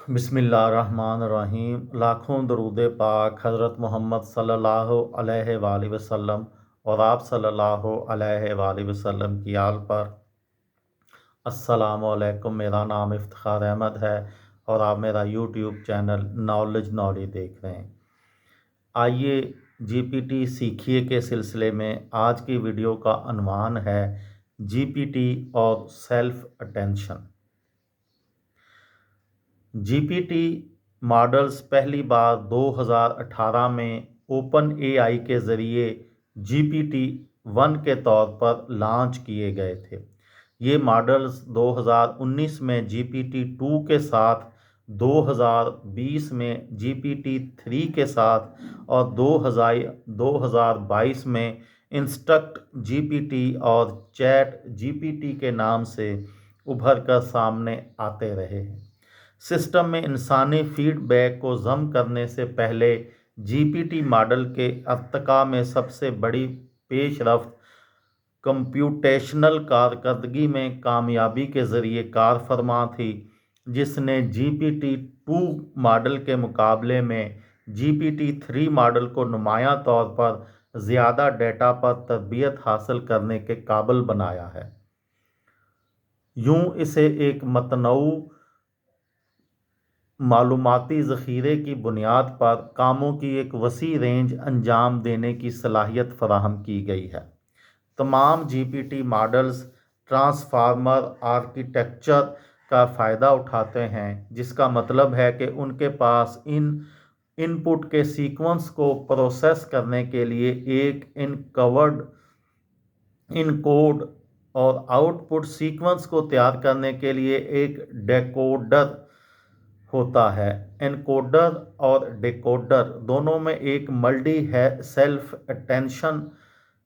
बिस्मिल्लाहिर्रहमानिर्रहीम। लाखों दरूद पाक हज़रत मोहम्मद सल्लल्लाहु अलैहि वालैहि वसल्लम और आप सल्लल्लाहु अलैहि वालैहि वसल्लम की आल पर। अस्सलामु अलैकुम। मेरा नाम इफ्तिखार अहमद है और आप मेरा यूट्यूब चैनल नॉलेज देख रहे हैं। आइए जीपीटी सीखिए के सिलसिले में आज की वीडियो का अन्वान है जीपीटी और सेल्फ अटेंशन। जीपीटी मॉडल्स पहली बार 2018 में ओपन एआई के ज़रिए जीपीटी 1 के तौर पर लॉन्च किए गए थे। ये मॉडल्स 2019 में जीपीटी 2 के साथ, 2020 में जीपीटी 3 के साथ और 2022 में इंस्ट्रक्ट जीपीटी और चैट जीपीटी के नाम से उभर कर सामने आते रहे हैं। सिस्टम में इंसानी फीडबैक को ज़म करने से पहले जीपीटी मॉडल के अर्तका में सबसे बड़ी पेशरफ्त कंप्यूटेशनल कारकर्दगी में कामयाबी के ज़रिए कार फरमा थी, जिसने जीपीटी 2 मॉडल के मुकाबले में जीपीटी 3 मॉडल को नुमायां तौर पर ज़्यादा डेटा पर तरबियत हासिल करने के काबिल बनाया है। यूं इसे एक मतनऊ मालूमाती ज़ख़ीरे की बुनियाद पर कामों की एक वसी रेंज अंजाम देने की सलाहियत फराहम की गई है। तमाम जीपीटी मॉडल्स ट्रांसफार्मर आर्किटेक्चर का फ़ायदा उठाते हैं, जिसका मतलब है कि उनके पास इनपुट के सीक्वेंस को प्रोसेस करने के लिए एक इनकोड और आउटपुट सीक्वेंस को तैयार करने के लिए एक डेकोडर होता है। एनकोडर और डिकोडर दोनों में एक मल्टी है सेल्फ अटेंशन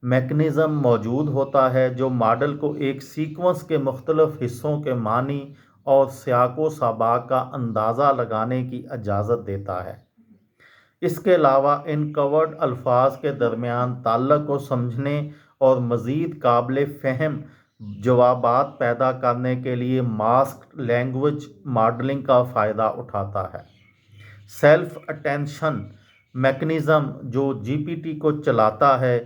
मैकेनिज़्म मौजूद होता है, जो मॉडल को एक सीक्वेंस के मुख्तलिफ हिस्सों के मानी और सियाको साबाक का अंदाज़ा लगाने की इजाज़त देता है। इसके अलावा इन कवर्ड अल्फाज के दरमियान ताल्लुक़ को समझने और मज़ीद काबिल फ़हम जवाबात पैदा करने के लिए मास्क लैंग्वेज मॉडलिंग का फ़ायदा उठाता है। सेल्फ अटेंशन मैकेनिज़्म जो जीपीटी को चलाता है,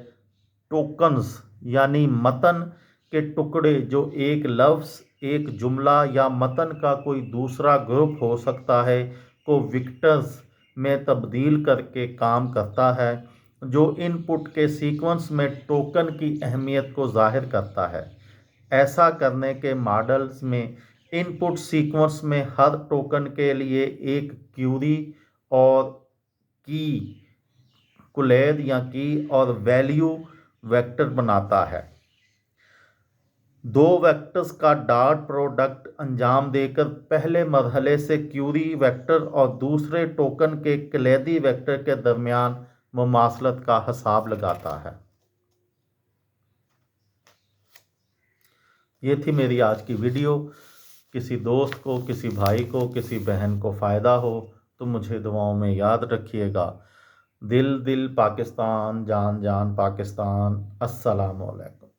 टोकन्स यानी मतन के टुकड़े जो एक लफ्ज़, एक जुमला या मतन का कोई दूसरा ग्रुप हो सकता है, को विक्टर्स में तब्दील करके काम करता है, जो इनपुट के सीक्वेंस में टोकन की अहमियत को ज़ाहिर करता है। ऐसा करने के मॉडल्स में इनपुट सीक्वेंस में हर टोकन के लिए एक क्यूरी और की कुलैद या की और वैल्यू वेक्टर बनाता है। दो वेक्टर्स का डॉट प्रोडक्ट अंजाम देकर पहले मरहले से क्यूरी वेक्टर और दूसरे टोकन के कलैदी वेक्टर के दरमियान मुमासलत का हिसाब लगाता है। ये थी मेरी आज की वीडियो। किसी दोस्त को, किसी भाई को, किसी बहन को फ़ायदा हो तो मुझे दुआओं में याद रखिएगा। दिल दिल पाकिस्तान, जान जान पाकिस्तान। अस्सलामु अलैकुम।